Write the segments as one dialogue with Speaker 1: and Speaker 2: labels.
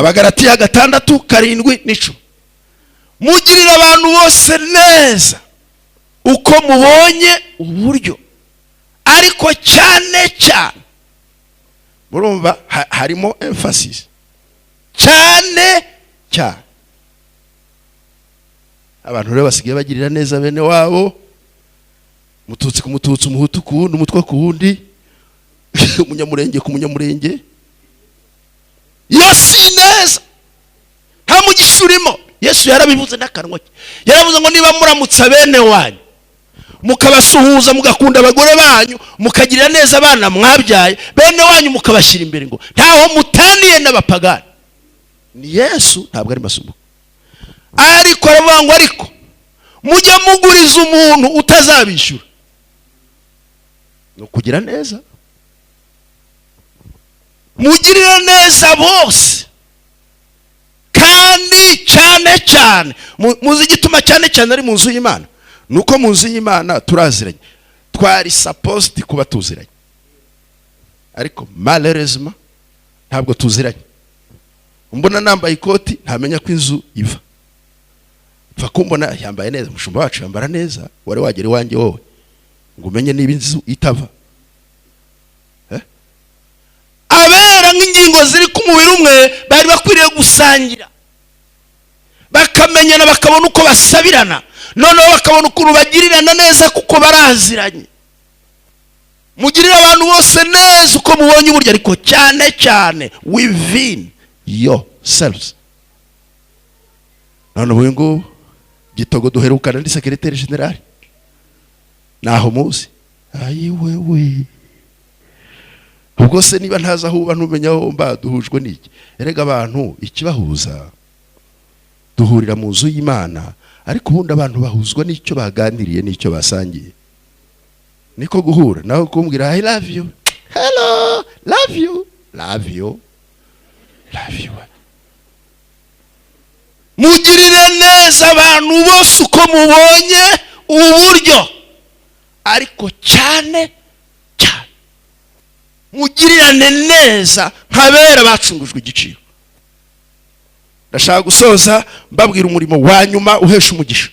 Speaker 1: Abagalatiya 6:7-10. Mugirira abantu bose neza uko mubonye uburyo, ariko cyane cyane, murumva harimo emphasis, cyane cyane abantu rero basigaye bagirira neza bene wabo, mututsi ku mututsi, umuhutu ku wundi, umutwe ku wundi, umunyamurenge ku munyamurenge. Iyo si neza, nta mugisha urimo. Yesu yarabivuze n'akanwa ke, yaravuze ngo niba muramutsa bene wanyu, mukabasuhuza, mugakunda abagore banyu, mukagirira neza abana mwabyaye, bene wanyu mukabashyira imbere, ngo ntaho mutaniye n'abapagani. Ni Yesu, ntabwo ari Masumbuko. Ariko aravuga ngo ariko mujya muguriza umuntu utazabishyura. No kugira neza, mugirira neza bose, kandi cyane cyane, muzi igituma cyane cyane ari mu nzu y'Imana, nuko mu nzu y'Imana turaziranye, twari supposed kuba tuziranye, ariko malheureusement ntabwo tuziranye. Umbona nambaye ikoti ntamenya ko inzu iva, pfa kumbona yambaye neza, mushumba wacu yambara neza, wari wagera iwanjye wowe ngo umenye niba inzu itava. Abera nk'ingingo ziri ku mubiri umwe bari bakwiriye gusangira, bakamenyana, bakabona uko basabirana, noneho bakabona ukuntu bagirirana neza kuko baraziranye. Mugirira abantu bose neza uko mubonye uburyo, ariko cyane cyane within yourselves. None ubu ngo Gitogo duherukana ndi secrétaire général, naho muzi ayiwewe. Ubwo se niba ntaza ahuba ntumenya aho mba duhujwe n'iki? Erega abantu ikibahuza, duhurira mu nzu y'Imana, ariko ubundi abantu bahuzwa n'icyo baganiriye n'icyo basangiye. Niko guhura naho kumbwira I love you, hello, love you, love you, love you. Mugirire neza abantu bose uko mubonye uburyo, ariko cyane cyane mugirirane neza nk'abera bacungujwe igiciro. Ndashaka gusoza mbabwira umurimo wa nyuma uhesha umugisha,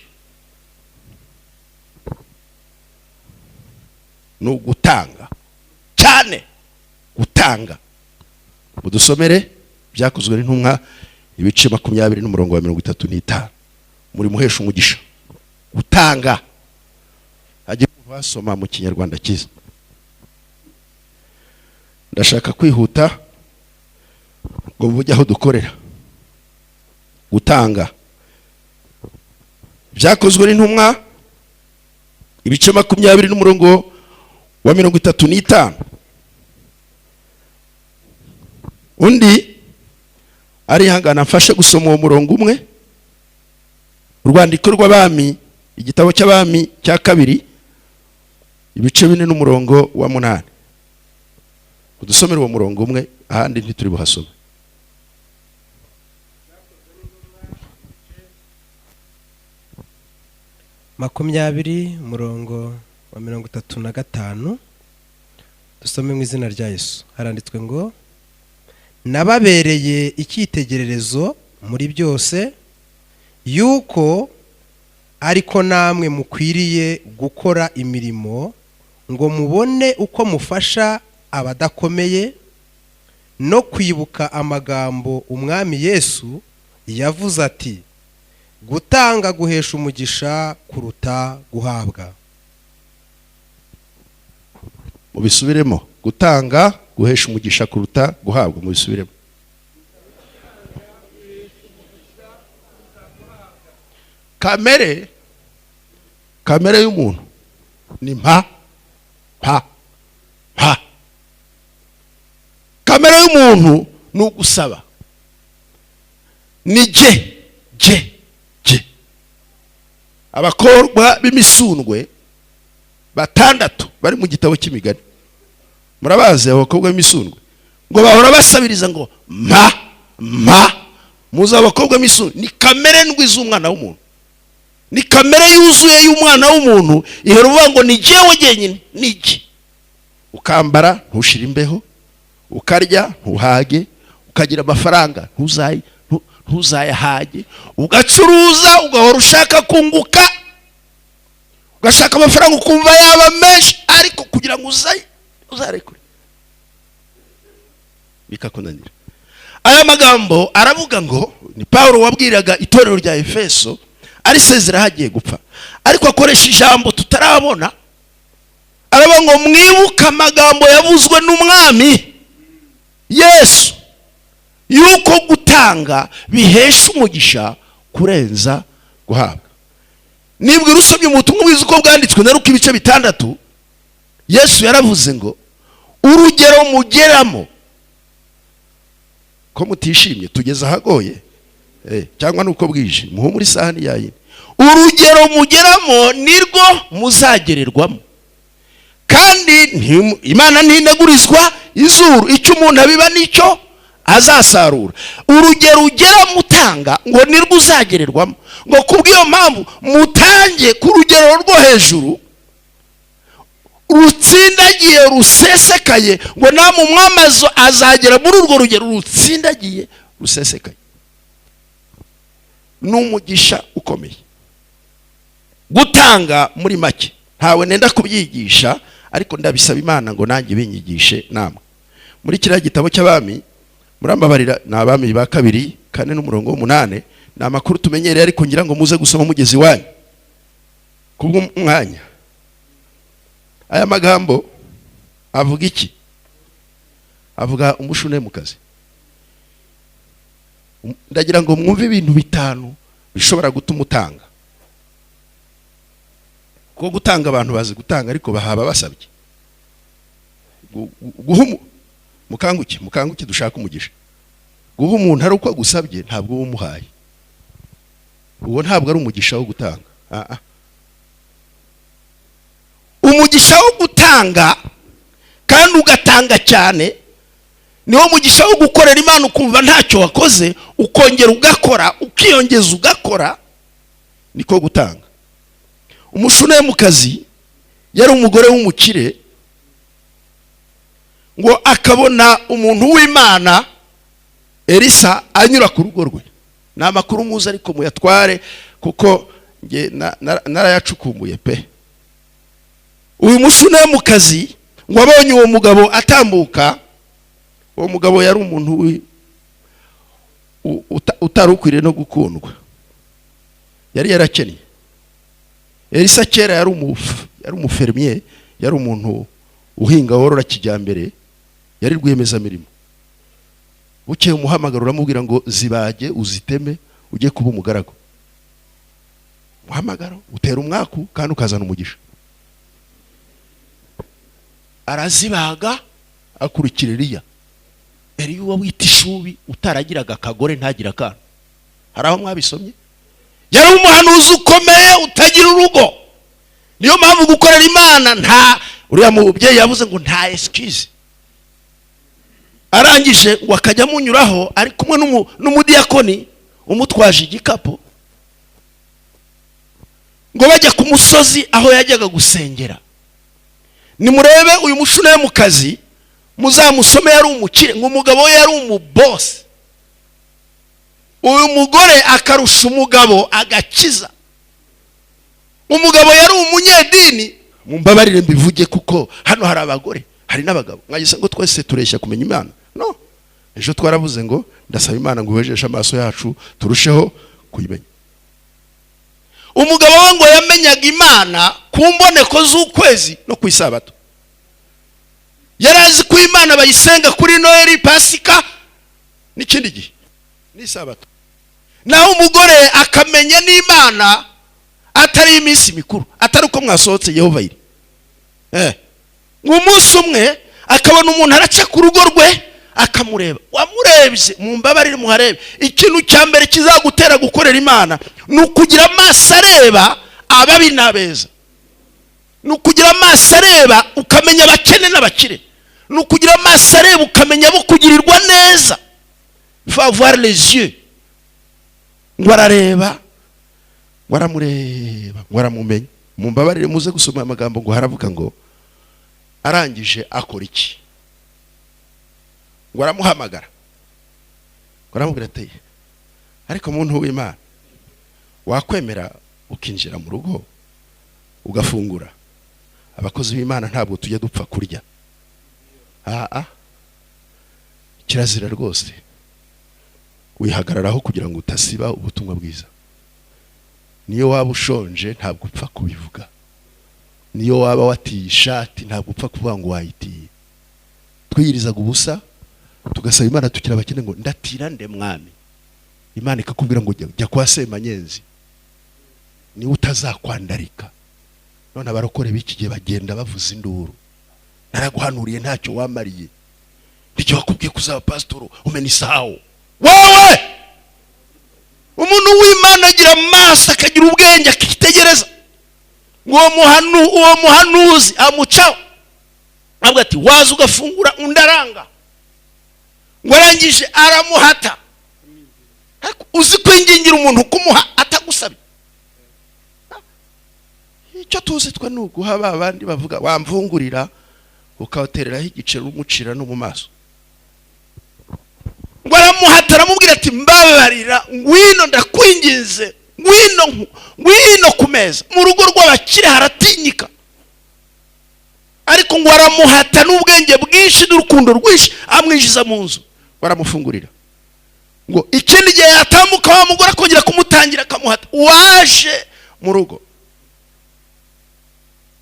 Speaker 1: no gutanga, cyane gutanga. Mudusomere Byakozwe n'Intumwa ibice 20:35. Muri muhesha umugisha, gutanga. Agiye wasoma mu Kinyarwanda cyiza. Ndashaka kwihuta ngo mujye aho dukorera. Gutanga. Byakozwe n'Intumwa ibice 20:35. Undi ari hangana mfashe gusoma uwo murongo umwe, urwandiko rw'Abami, igitabo cy'Abami cya 2 ibice 4:8. Udusomere uwo murongo umwe, ahandi ntituri buhasome.
Speaker 2: Makumyabiri murongo wa 35. Dusome mu izina rya Yesu. Haranditswe ngo nababereye icyitegererezo muri byose, yuko ariko namwe mukwiriye gukora imirimo, ngo mubone uko mufasha abadakomeye, no kwibuka amagambo Umwami Yesu yavuze ati, gutanga guhesha umugisha kuruta guhabwa.
Speaker 1: Mubisubiremo. Gutanga guhesha umugisha kuruta guhabwa. Mubisubiremo. Kamere y'umuntu ni mpa. Kamere y'umuntu ni ugusaba, ni je. Abakorwa b'imisundwe 6 bari mu gitabo cy'Imigani, murabazi abakobwa b'imisundwe ngo bahora basabiriza ngo mpa. Muza abakobwa b'imisundwe ni kamere ndwi z'umwana w'umuntu, ni kamere yuzuye y'umwana w'umuntu. Ihera uvuga ngo ni jewe jyenyine, niki. Ukambara ntushira imbeho, ukarya ntuhage, ukagira amafaranga ntuzayahage, ugacuruza ugahora ushaka kunguka, ugashaka amafaranga ukumva yaba menshi, ariko kugira ngo uzarekure bikakunanira. Aya magambo aravuga ngo ni Paulo wabwiraga itorero rya Efeso arisezera hagiye gupfa, ariko akoresha ijambo tutarabona. Aravuga ngo mwibuka amagambo yavuzwe n'umwami Yesu yuko gutanga bihesha umugisha kurenza guhabwa. Nibwira usomye ubutumwa bwiza uko bwanditswe na Luka ibice 6, Yesu yaravuze ngo urugero mugeramo ko mutishimye tugeze ahagoye, cyangwa nuko bwije muhumura isahani yayine, urugero mugeramo nirwo muzagererwamo, kandi Imana ntinegurizwa izuru, icyo umuntu abiba nicyo azasarura. Urugero ugera mutanga ngo nirwo uzagererwamo, ngo kubw'iyo mpamvu mutange ku rugero rwo hejuru rutsindagiye rusesekaye, ngo namwe umwamazo azagera muri urwo rugero rutsindagiye rusesekaye. N'umugisha ukomeye gutanga. Muri make ntawe nenda kubyigisha, ariko ndabisaba Imana ngo nanjye binyigishe namwe. Muri kiriya gitabo cy'abami, murambabarira, ni Abami ba 2:4-8, ni amakuru tumenyereye, ariko ngira ngo muze gusoma mugezi wanyu kubw'umwanya. Aya magambo avuga iki? Avuga umushunemukazi. Ndagira ngo mwumve ibintu 5 bishobora gutuma utanga. Ko gutanga abantu bazi gutanga, ariko bahaba basabye. Mukanguke dushaka umugisha. Guha umuntu ari uko agusabye ntabwo uba umuhaye. Uwo ntabwo ari umugisha wo gutanga. Umugisha wo gutanga kandi ugatanga cyane niwo mugisha wo gukorera Imana ukumva ntacyo wakoze, ukongera ugakora, ukiyongeza ugakora, niko gutanga. Umushunemukazi yari umugore w'umukire, ngo akabona umuntu w'Imana Elisa anyura ku rugo rwe. Ni amakuru muzi, ariko muyatware kuko nge narayacukumbuye pe. Uyu mushunemukazi ngo abonye uwo mugabo atambuka, uwo mugabo yari umuntu utarukwiriye no gukundwa, yari yarakennye. Elisa kera yari umufermier, yari umuntu uhinga worora kijyambere, yari rwiyemezamirimo. Bukeye umuhamagaro uramubwira ngo zibage uziteme ujye kuba umugaragu. Umuhamagaro utera umwaku kandi ukazana umugisha. Arazibaga akurikira Eliya. Eliya wita ishubi utaragiraga akagore ntagira akana. Hari aho mwabisomye? Yari umuhanuzi ukomeye utagira urugo. Niyo mpamvu gukorera Imana uriya mubyeyi yavuze ngo nta excuse. Arangije ngo akajya munyuraho ari kumwe n'umudiyakoni umutwaje igikapo, ngo bajya ku musozi aho yajyaga gusengera. Nimurebe uyu mushunemukazi muzamusome, yari umukire, ngo umugabo we yari umubosi. Uyu mugore akarusha umugabo agakiza. Umugabo yari umunyedini. Mumbabarire mbivuge kuko hano hari abagore, hari n'abagabo. Mwagise ngo twese tureshya kumenya Imana? No. Ejo twaravuze ngo ndasaba Imana ngo uhejeshe amaso yacu turusheho kuyimenya. Umugabo we ngo yamenyaga Imana ku mboneko z'ukwezi no ku isabato. Yarazi ko Imana bayisenga kuri Noheli, Pasika n'ikindi gihe n'isabato. Naho umugore akamenya n'Imana atari iminsi mikuru, atari uko mwasohotse Yehova iri. Umunsi umwe akabona umuntu araca ku rugo rwe akamureba. Wamurebye, mumbabarire muharebe. Ikintu cya mbere kizagutera gukorera Imana nukugira amaso areba ababi n'abeza. Nukugira amaso areba ukamenya abakene n'abakire. Nukugira amaso areba ukamenya abo kugirirwa neza. Faut avoir les yeux. Ngwarareba, waramureba, waramumenya. Mumbabarire muze gusoma amagambo ngo haravuga ngo arangije akora iki? Waramuhamagara. Baramubwira ati ariko muntu w'Imana wakwemera ukinjira mu rugo ugafungura. Abakozi b'Imana ntabwo tujya dupfa kurya. Kirazira rwose. Wihagararaho kugira ngo utasiba ubutumwa bwiza. Niyo waba ushonje ntabwo upfa kubivuga. Niyo waba watiye ishati ntabwo upfa kuvuga ngo wayitiye. Twiyirizaga ubusa tugasaba Imana tukira abakene ngo ndatira nde mwami. Imana ikakubwira ngo jya kwa Semanyenzi. Ni utazakwandarika. None abarokore b'iki gihe bagenda bavuza induru. Naraguhanuriye ntacyo wamariye. Nicyo wakubwiye kuzaba pastor umenisaho. Wowe umuntu w'Imana agira amaso akagira ubwenge akitegereza. Uwo muhanuzi amucaho. Avuga ati waza ugafungura undaranga. Warangije aramuhata. Uzi kwingingira umuntu kumuha atagusabye. Icyo tuzi twa nuguha abandi bavuga wamvungurira ukatereraho igicero umucira no mu maso. Waramuhata aramubwira ati mbabarira ngwino ndakwinginze ngwino kumeza. Mu rugo rw'abakire haratinyika. Ariko ngo waramuhata n'ubwenge bwinshi n'urukundo rwinshi amwinjiza mu nzu. Waramufungurira. Ngo ikindi gihe yatambuka wa mugore akongera kumutangira akamuhata. Waje mu rugo.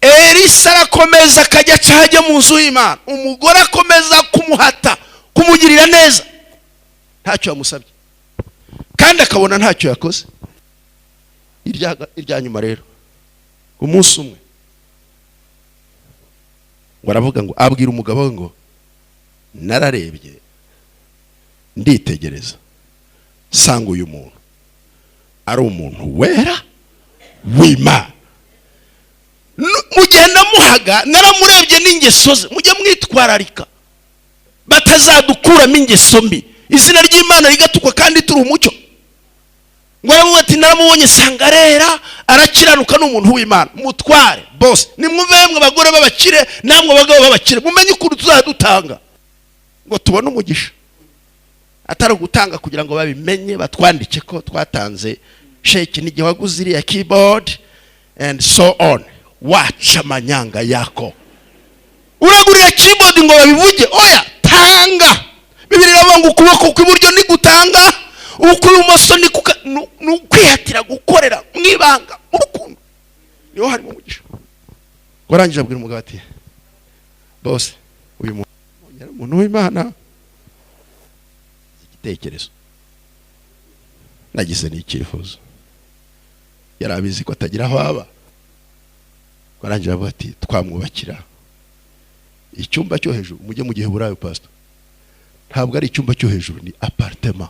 Speaker 1: Elisa arakomeza akajya cyaje mu nzu y'Imana. Umugore akomeza kumuhata kumugirira neza. Ntacyo yamusabye. Kandi akabona ntacyo yakoze. Irya nyuma rero. Umunsi umwe. Waravuga ngo abwira umugabo we ngo nararebye nditegereza sanga uyu muntu ari umuntu wera w'Imana. Mugenda muhaga naramurebye n'ingeso ze. Mujye mwitwararika batazadukuramo ingeso mbi. Izina ry'Imana rigatukwa kandi turi umucyo. Ngo ati naramubonye sangarera arakiranuka n'umuntu w'Imana. Mutware boss nimwumve mwe bagore babakire namwe bagabo babakire mumenye ukuri tuzadutanga ngo tubone umugisha. Atari gutanga kugira ngo babimenye batwandike ko twatanze sheki n'igihe waguze iriya keyboard and so on. Wacha manyanga yako. Uragurira keyboard ngo babivuge. Oya tanga. Bibiri iravuga ngo ukuboko kw'iburyo ni gutanga, ukw'ibumoso ni kwihatira gukorera mwibanga mu rukundo. Niho harimo umugisha. Warangije abwira umugabo ati boss uyu muntu w'Imana igitekerezo nagize n'icyifuzo. Yarabizi ko atagira aho aba. Warangije avuga ati twamwubakira icyumba cyo hejuru. Mujye mu gihe burayo pastor. Ntabwo ari icyumba cyo hejuru ni apartment.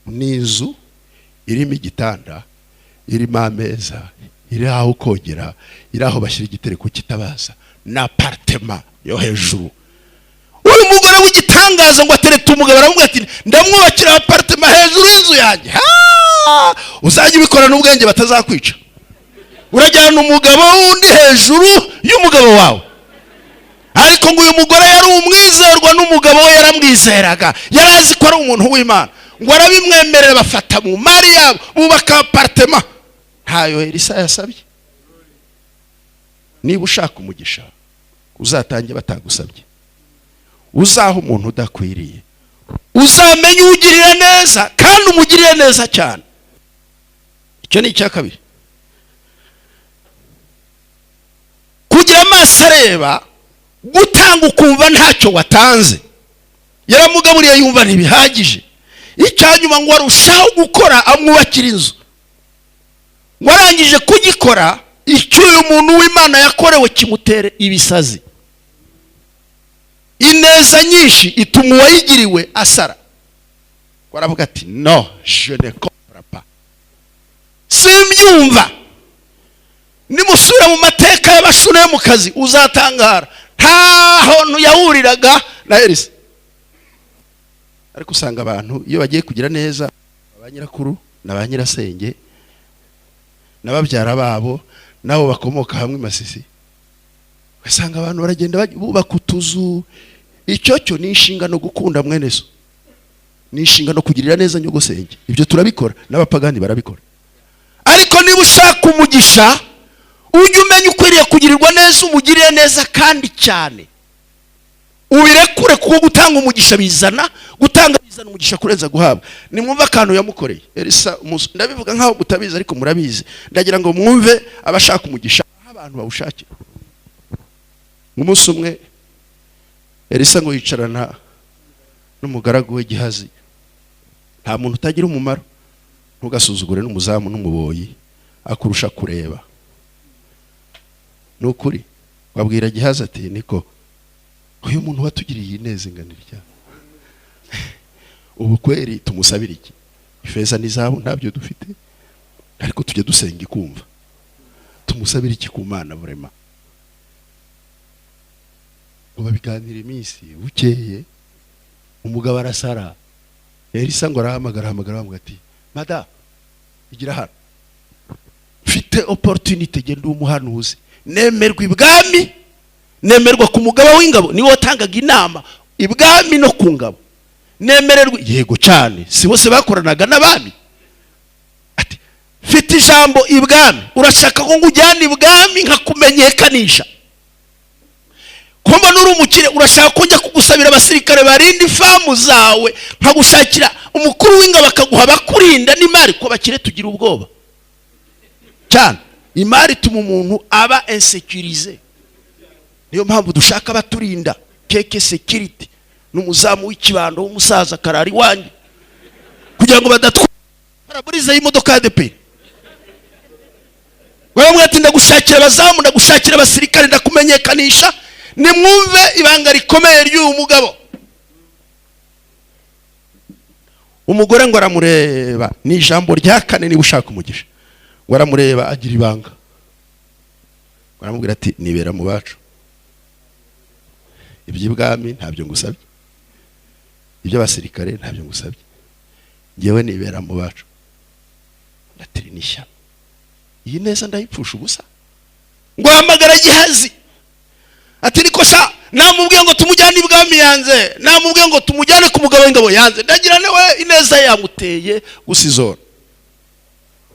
Speaker 1: Ni inzu irimo igitanda, irimo ameza, iri aho kogera, iri aho bashyira igitereko kitabaza. Na apartment yo hejuru. Uyu mugore w'igitangaza ngo atereta umugabo aramubwira ati ndamwubakira apartment hejuru y'inzu yanjye. Uzajya ubikora n'ubwenge batazakwica. Urajyana umugabo wundi hejuru y'umugabo wawe. Ariko ngo uyu mugore yari umwizerwa n'umugabo we yaramwizeraga. Yarazi ko ari umuntu w'Imana. Ngo arabimwemerera bafata mu mari yabo bubaka apartment. Ntayo Elisa yasabye. Niba ushaka umugisha uzatange batagusabye. Uzaho umuntu udakwiriye. Uzamenye ugirira neza kandi umugirire neza cyane. Icyo ni icya kabiri. Kugira amaso areba gutanga ukumva ntacyo watanze. Yaramugaburiye yumva ntibihagije. Icyanyuma ngo arushaho gukora amwubakira inzu. Warangije kugikora icyo uyu muntu w'Imana yakorewe kimutere ibisazi. Ineza nyinshi ituma uwayigiriwe asara. Waravuga ati no je ne comprends pas. Simbyumva. Nimusubira mu mateka y'abashune mu kazi uzatangara. Ntaho yahuriraga na Elisa. Ariko usanga abantu iyo bagiye kugira neza abanyirakuru n'abanyirasenge n'ababyara babo nabo bakomoka hamwe Masisi. Usanga abantu baragenda bubaka utuzu. Icyo cyo ni inshinga no gukunda mwene so. nishinga no kugirira neza nyogosenge. Ibyo turabikora n'abapagani barabikora. Ariko niba ushaka umugisha ujye umenya ukwiriye kugirirwa neza, umugirire neza kandi cyane. Ubirekure kuko gutanga umugisha bizana umugisha kurenza guhabwa. Nimwumva akantu yamukoreye Elisa, ndabivuga nkaho mutabizi ariko murabizi. Ndagira ngo mwumve abashaka umugisha abantu bawushakira. Umunsi umwe Elisa ngo yicarana n'umugaragu we Gihazi. Nta muntu utagira umumaro, ntugasuzugure n'umuzamu n'umuboyi akurusha kureba. Nukuri wabwira Gihazi ati niko uyu muntu watugiriye ineza inganira cyane. Ubu kweri tumusabira iki? Ifeza n'izahabu ntabyo dufite, ariko tujye dusenga ikumva. Tumusabira iki ku Mana burema? Ngo babiganira iminsi bukeye umugabo arasara. Elisa ngo arahamagara bamuga ati mada igira hano, mfite opportunity genda umuhanuzi, nemerwa ibwami, nemerwa ku mugaba w'ingabo, niwe watangaga inama ibwami no ku ngabo. Nemererwa yego cyane, si bose bakoranaga n'abami. Ati mfite ijambo ibwami, urashaka ko ngujyana ibwami nkakumenyekanisha? Komba nuri umukire urashaka ko njya kugusabira abasirikare barinda ifamu zawe, nkagushakira umukuru w'ingabo akaguha abakurinda n'imari? Ko bakire tugira ubwoba cyane. Imari tuma umuntu aba insécurisé. Niyo mpamvu dushaka abaturinda, keke security n'umuzamu w'ikibando w'umusaza karari wanjye, kugira ngo badatwara y'imodoka ya DP. Bamwe ati ndagushakira abazamu, ndagushakira abasirikare, ndakumenyekanisha. Nimwumve ibanga rikomeye ry'uyu mugabo. Umugore ngo aramureba, ni ijambo rya kane niba ushaka umugisha. Ngo aramureba agira ibanga. Baramubwira ati nibera mu bacu. Iby'ibwami ntabyo ngusabye, iby'abasirikare ntabyo ngusabye, ngewe nibera mu bacu. Natiri nisha iyi neza ndayipfusha ubusa. Ngo hamagara Gihazi ati niko sha, namubwiye ngo tumujyane ibwami yanze, namubwiye ngo tumujyane ku mugabo w'ingabo yanze, ndagira newe ineza yamuteye gusizora.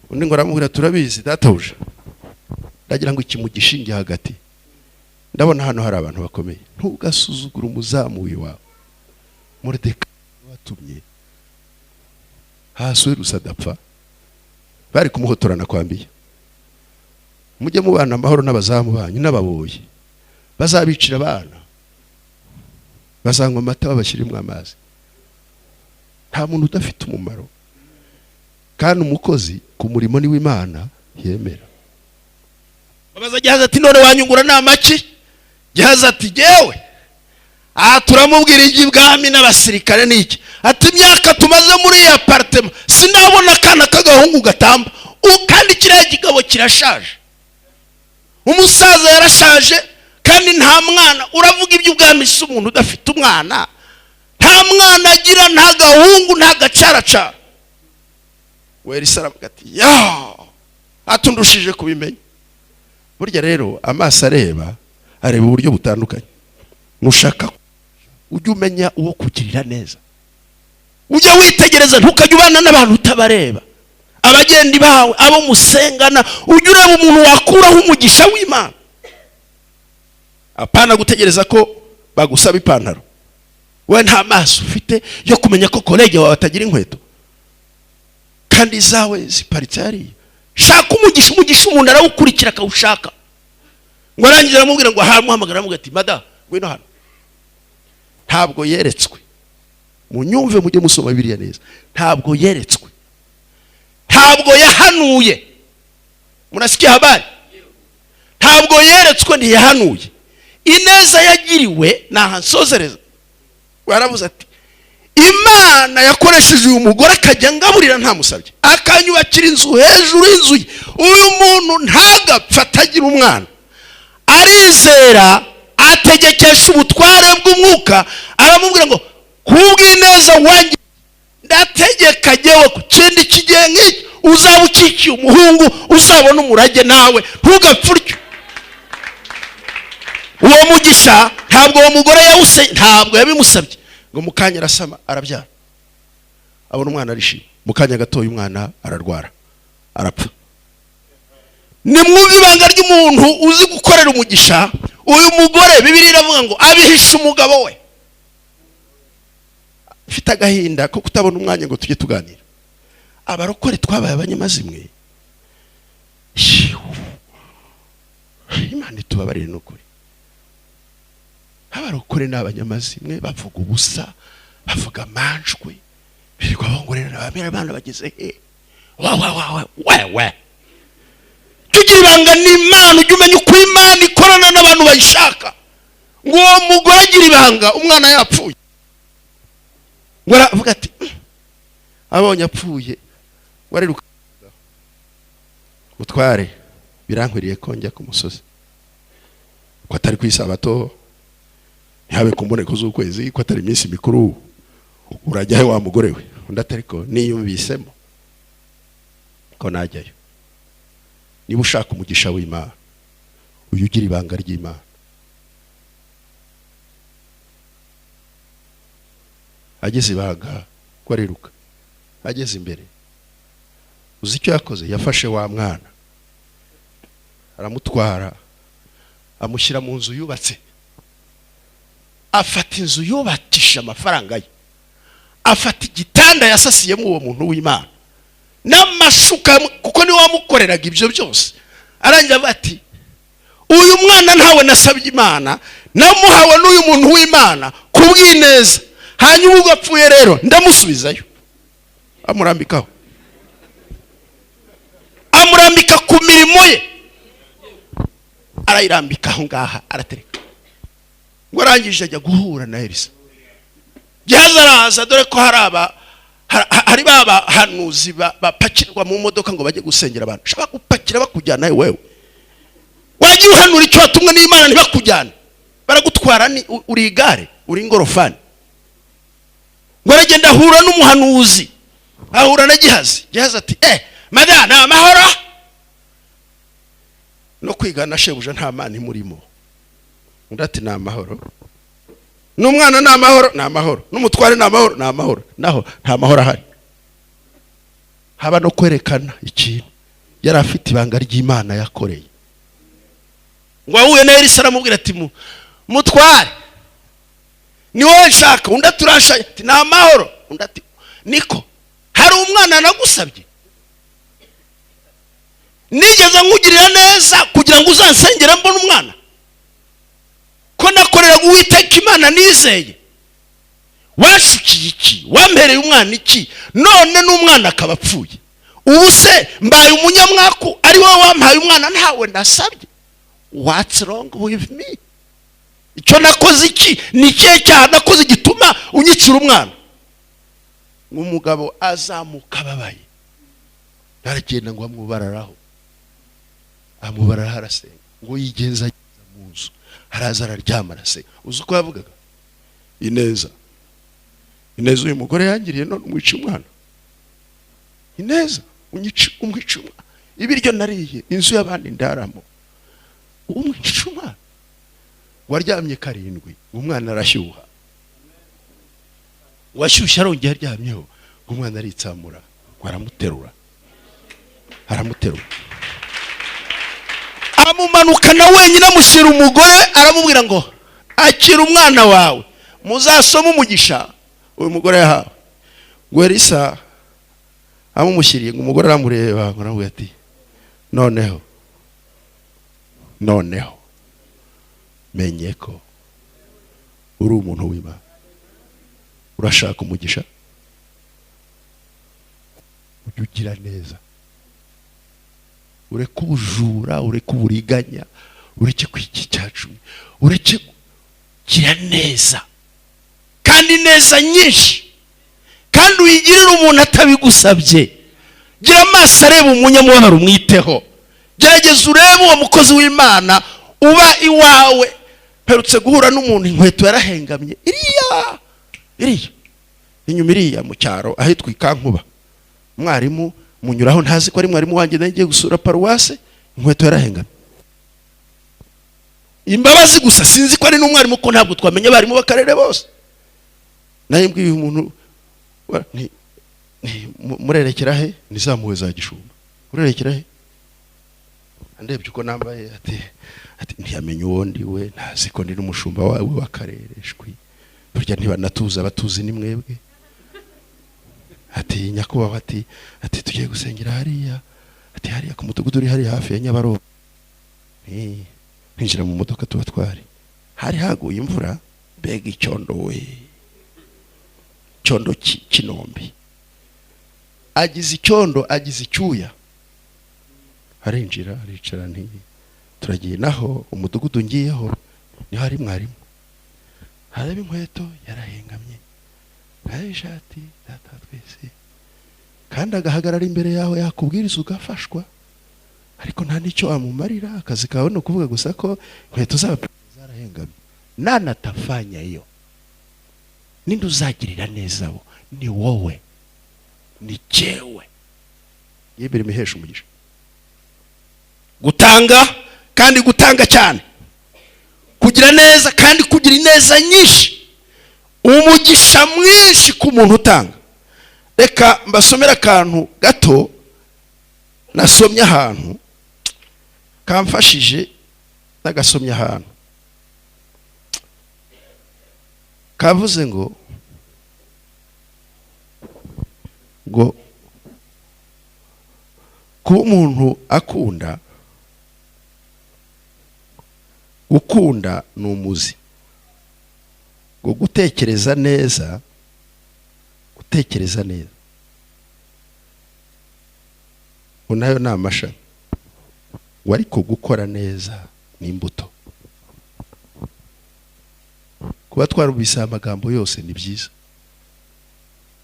Speaker 1: Undi ngo aramubwira turabizi databuja, ndagira ngo ikimugishinge hagati. Ndabona hano hari abantu bakomeye, ntugasuzugura umuzamu wiwawe. Morideka watumye hasuye rusadapfa, bari kumuhotorana kwambiye. Mujye mubana amahoro n'abazamu banyu n'ababoyi, bazabicira abana, bazanywa amata babashyirimo amazi. Nta muntu udafite umumaro, kandi umukozi ku murimo ni w'Imana yemera. Babaza Gihazi ati none wanyungura n'amaki? Gihazi ati jewe turamubwira iby'ibwami n'abasirikare n'iki? Ati imyaka tumaze muri ya apartment sinabona kana kagahungu gatamba, kandi kiriya kigabo kirashaje, umusaza yarashaje, kandi nta mwana. Uravuga iby'ubwami si umuntu udafite umwana, nta mwana agira, nta gahungu, nta gacaracara. Elisa aravuga ati ya atundushije kubimenya. Burya rero amaso areba uburyo butandukanye. Nushaka ujye umenya uwo kugirira neza, ujya witegereza, ntukajya ubana n'abantu utabareba, abagendi bawe, abo musengana. Ujye ureba umuntu wakuraho umugisha w'Imana, apana gutegereza ko bagusaba ipantaro. We nta maso ufite yo kumenya ko kolege wawe atagira inkweto, kandi izawe ziparitse hariya. Shaka umugisha, umugisha umuntu arawukurikira akawushaka. Ngo arangiza aramubwira ngo ahamuhamagara amuga ati mada ngwino hano. Ntabwo yeretswe, munyumve mujye musoma Bibiliya neza. Ntabwo yeretswe, ntabwo yahanuye. Murasikia habari? Ntabwo yeretswe, ntiyahanuye. Ineza yagiriwe nahansozereza. Waravuze ati Imana yakoresheje uyu mugore akajya ngaburira nta musabye, akanyubakira inzu hejuru y'inzu ye. Uyu muntu ntagapfa atagira umwana, arizera, ategekesha ubutware bw'umwuka. Aramubwira ngo kubw'ineza wanjye ndategeka jewe ku kindi kigiye nk'iki, uzaba ukikiye umuhungu, uzabona umurage nawe, ntugapfe utyo. Uwo mugisha ntabwo uwo mugore yawuse, ntabwo yabimusabye, ngo mukanya arasama arabyara. abona umwana arishima, mu kanya gatoya umwana ararwara arapfa. Ni mwumva ibanga ry'umuntu uzi gukorera umugisha. Uyu mugore Bibiliya iravuga ngo abihisha umugabo we. Mfite agahinda ko kutabona umwanya ngo tujye tuganira. Abarokore twabaye abanyamazimwe, Imana itubabarire n'ukuri. Abarokore n'abanyamazimwe bavuga ubusa, bavuga manjwe, birirwa bongorera abamera abana bageze he. Wewe tugira ibanga n'Imana, ujye umenya uko Imana ikorana n'abantu bayishaka. Ngo uwo mugore agira ibanga umwana yapfuye, ngo aravuga ati abonye apfuye wariruka utware, birankwiriye ko njya ku musozi, ko atari ku isabato, ntihabe ku mboneko z'ukwezi, ko atari iminsi mikuru, urajya he wa mugore we? Undi atari ko niyumvisemo ko najyayo. Niba ushaka umugisha w'Imana, uyu ugira ibanga ry'Imana. Ageze ibanga ko ariruka, ageze imbere, uzi icyo yakoze? Yafashe wa mwana aramutwara, amushyira mu nzu yubatse. Afata inzu yubakisha amafaranga ye, afata igitanda yasasiyemo uwo muntu w'Imana n'amashuka, kuko ni wamukoreraga ibyo byose. Arangira avuga ati uyu mwana ntawe nasabye Imana, namuhawe n'uyu muntu w'Imana kubw'ineza. Hanyuma ubwo apfuye rero ndamusubizayo. Amurambikaho, amurambika ku mirimo ye, arayirambika aho ngaha aratereka. Ngo arangije ajya guhura na Elisa. Gihaza araza, dore ko hari baba hanuzi bapakirwa mu modoka ngo bajye gusengera abantu. Shaka gupakira bakujyana wewe, wagiye uhanura icyo watumwe n'Imana ntibakujyana, baragutwara. Ni uri igare, uri ingorofani. Ngo aragenda ahura n'umuhanuzi, ahura na Gihazi. Gihazi ati madana amahoro. No kwigana shebuja nta Mana imurimo. Undi ati ni amahoro. N'umwana ni amahoro, ni amahoro. N'umutware ni amahoro, ni amahoro. Naho nta mahoro ahari. Haba no kwerekana ikintu yari afite ibanga ry'Imana yakoreye. Ngo ahuye na Elisa aramubwira ati mutware ni wowe nshaka. Undi aturashaye ati ni amahoro. Undi ati niko hari umwana nagusabye, nigeze nkugirira neza kugira ngo uzansengera mbona umwana, ko nakorera Uwiteka Imana nizeye. Washukiye iki? Wampereye umwana iki? None n'umwana akaba apfuye. Ubu se mbaye umunyamwaku ari wowe wampaye umwana ntawe nasabye? What's wrong with me? Icyo nakoze iki? Ni kihe cyaha nakoze gituma unyicira umwana? Umugabo azamuka ababaye, aragenda ngo amubararaho, amubararaho arasenga. Ngo yigenza mu nzu, araza araryama arasenga. Uzi uko yavugaga? Ineza, Ineza uyu mugore yangiriye none umwica umwana. Ineza umwica umwana. Ibiryo nariye, inzu y'abandi ndaramo, umwica umwana. Waryamye karindwi, umwana arashyuha. Washyushye arongera aryamyeho, umwana aritsamura, aramuterura. Amumanukana wenyine, amushyira umugore, aramubwira ngo akira umwana wawe, muzasoma umugisha uyu mugore yahawe. Ngo Elisa amumushyiriye, ngo umugore aramureba, ngo aramubwira ati noneho menye ko uri umuntu w'Imana. Urashaka umugisha, ujye ugira neza, ureke ubujura, ureke uburiganya, ureke kwiki cyacumi, ureke gira neza, kandi neza nyinshi, kandi uyigirire umuntu atabigusabye. Gira amaso areba umunyamubabaro, umwiteho. Gerageza urebe uwo mukozi w'Imana uba iwawe. Perutse guhura n'umuntu inkweto yarahengamye iriya inyuma iriya mu cyaro ahitwa Ikankuba. Mwarimu munyuraho ntazi ko ari mwarimu wanjye nagiye gusura paruwase, inkweto yarahengamye. Imbabazi gusa, sinzi ko ari n'umwarimu, ko ntabwo twamenye barimu bakarere bose. Naye mbwiye umuntu murerekera he nizamuwe za Gishumba murerekera he andebye uko nambaye ati ntiyamenye uwo ndi we ntazi ko ndi n'umushumba wawe w'akarereshwi burya ntibanatuza batuzi ni mwebwe ati nyakubahwa ati tugiye gusengera hariya ati hariya ku mudugudu uri hariya hafi ya Nyabarongo ninjira mu modoka tubatware hari haguye imvura bega icyondo we cyondo kinombe agize icyondo agize icyuya arinjira aricara turagiye naho umudugudu ngiyeho ni hari mwarimu hareba inkweto yarahengamye hari ishati data twese kandi agahagarara imbere yaho yakubwiriza ugafashwa ariko nta nicyo amumarira akazi kawe no kuvuga gusa ko inkweto zarahengamye nanatafanya iyo ninde uzagirira neza bo ni wowe ni jewe yibere mihesha umugisha gutanga kandi gutanga cyane kugira neza kandi kugira ineza nyinshi umugisha mwinshi ku muntu utanga reka mbasomera akantu gato nasomye ahantu kamfashije nagasomye ahantu kavuze ngo kuba umuntu akunda gukunda ni umuzi ngo gutekereza neza unayo ni amashami ngo ariko gukora neza ni imbuto kuba twarubise amagambo yose ni byiza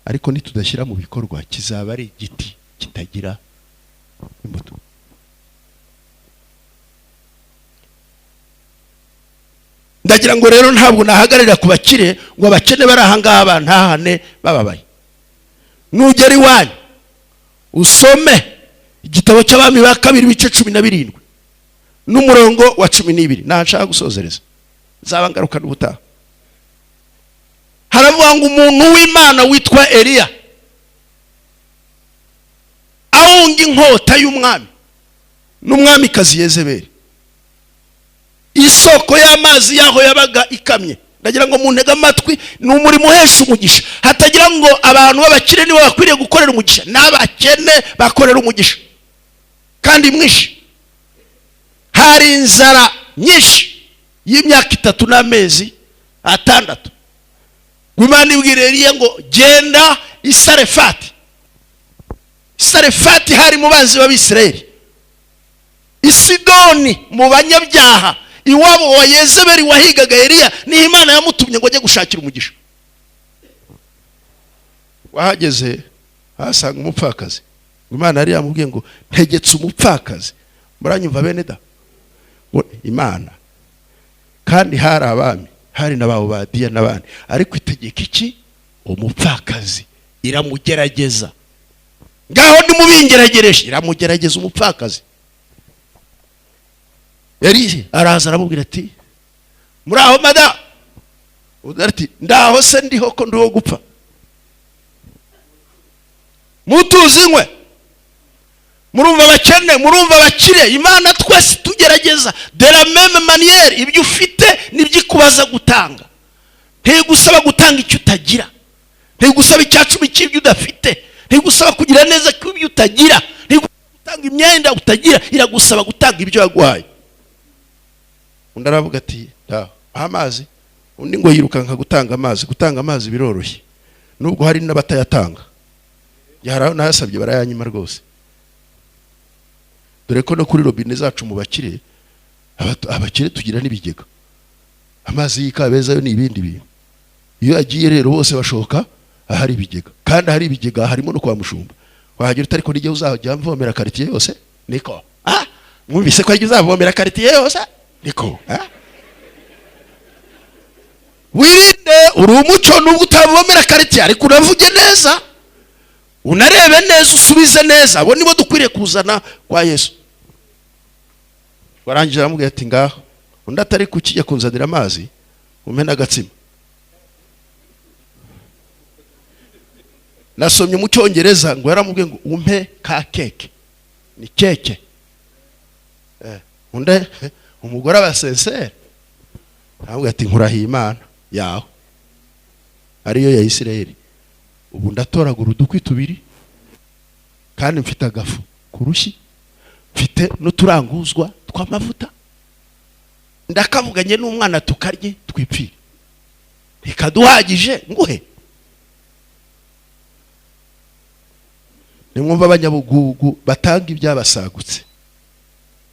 Speaker 1: ariko nitudashyira mu bikorwa kizaba ari igiti kitagira imbuto ndagira ngo rero ntabwo nahagararira ku bakire ngo abakene bari ahangaha bantahane bababaye nugera iwanyu usome igitabo cy'abami ba kabiri bice 17 n'umurongo wa 12 nashaka gusozereza nzaba ngaruka n'ubutaha haravuga ngo umuntu w'Imana witwa Eliya ahunga inkota y'umwami n'umwamikazi Yezebeli isoko y'amazi yaho yabaga ikamye ndagira ngo muntega amatwi ni umurimo uhesha umugisha hatagira ngo abantu b'abakire nibo bakwiriye gukorera umugisha n'abakene bakorera umugisha kandi mwinshi hari inzara nyinshi y'imyaka 3 n'amezi 6 Imana ibwira Eliya ngo genda Isarefati hari mu banzi b'Abisirayeli Isidoni mu banyabyaha iwabo wa Yezebeli wahigaga Eliya ni Imana yamutumye ngo ajye gushakira umugisha wahageze hasanga umupfakazi Imana yari yamubwiye ngo ntegetse umupfakazi muranyumva bene da Imana kandi hari abami hari nababo badiya nabandi ariko itegeka iki umupfakazi iramugerageza ngaho ndimubingeragereje iramugerageza umupfakazi yari araza aramubwira ati muri aho mada udarati ndaho se ndiho ko ndiho gupfa mutuzinywe murumva abakene murumva abakire Imana twese tugerageza de la même manière ibyo ufite nibyikubaza gutanga ntigusaba gutanga icyo utagira ntigusaba icyacumi cy'ibyo udafite ntigusaba kugira neza kw'ibyo utagira ntigusaba gutanga imyenda utagira iragusaba gutanga ibyo yaguhaye undi aravuga ati amazi undi ngo yirukanka gutanga amazi biroroshye nubwo hari n'abatayatanga yaraho nayasabye barayanyima rwose dore ko no kuri robine zacu mu bakire abakire tugira n'ibigega amazi y'ikabeza yo ni ibindi bintu iyo agiye rero bose bashoka ahari ibigega kandi hari ibigega harimo no kwa Mushumba wahagira utari ko nige uzajya mvomera quartier yose niko mwumvise ko agiye uzavomera quartier yose niko wirinde uri umuco nubwo utavomera quartier ariko uravuge neza unarebe neza usubize neza abo nibo dukwiriye kuzana kwa Yesu warangira aramubwira ati ngaho undi atari kukijya kunzanira amazi umpe n'agatsima nasomye mu cyongereza ngo yaramubwiye ngo umpe ka keke, ni keke. Unde umugore abasensere ntabwo ati nkurahiye Imana yawe ariyo ya Isirayeli, ubu ndatoragura udukwi tubiri kandi mfite agafu kurushyi, mfite n'uturanguzwa tw'amavuta, ndakavuganye n'umwana tukarye twipfire, ikaduhagije nguhe. Nimwumva abanyabugugu batanga ibyabasagutse,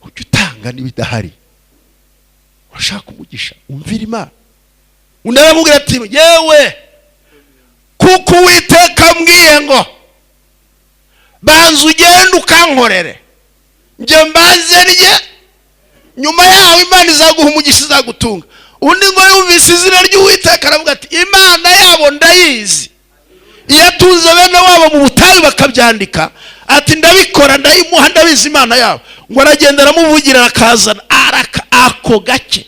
Speaker 1: ujye utanga n'ibidahari. Urashaka umugisha, umvira Imana. Unaramubwira ati yewe kuko Uwiteka mbwiye ngo banza ugende ukankorere, njye mbanze rye, nyuma yaho Imana izaguha umugisha, izagutunga. Undi ngo yumvise izina ry'Uwiteka aravuga ati Imana yabo ndayizi, iyo atunze bene wabo mu butayu bakabyandika ati ndabikora ndayimuha ndabizi Imana yabo. Ngo aragenda aramuvugira akazana araka ako gake,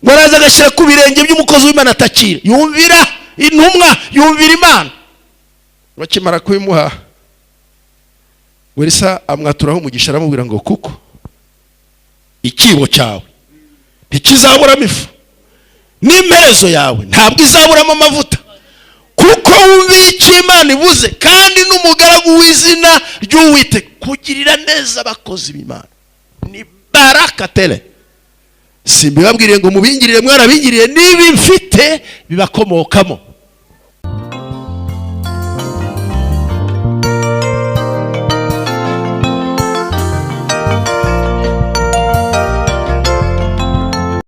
Speaker 1: ngo araza agashyira ku birenge by'umukozi w'Imana atakira, yumvira intumwa, yumvira Imana. Bakimara kubimuha Elisa amwaturaho umugisha aramubwira ngo kuko ikibo cyawe ntikizaburamo ifu, n'imperezo yawe ntabwo izaburamo amavuta, kuko wumviye icyo Imana ivuze, kandi n'umugaragu w'izina ry'Uwiteka. Kugirira neza abakozi b'Imana ni baraka tele. Simbibabwiriye ngo mubingirire, mwarabingiriye, niba mfite bibakomokamo.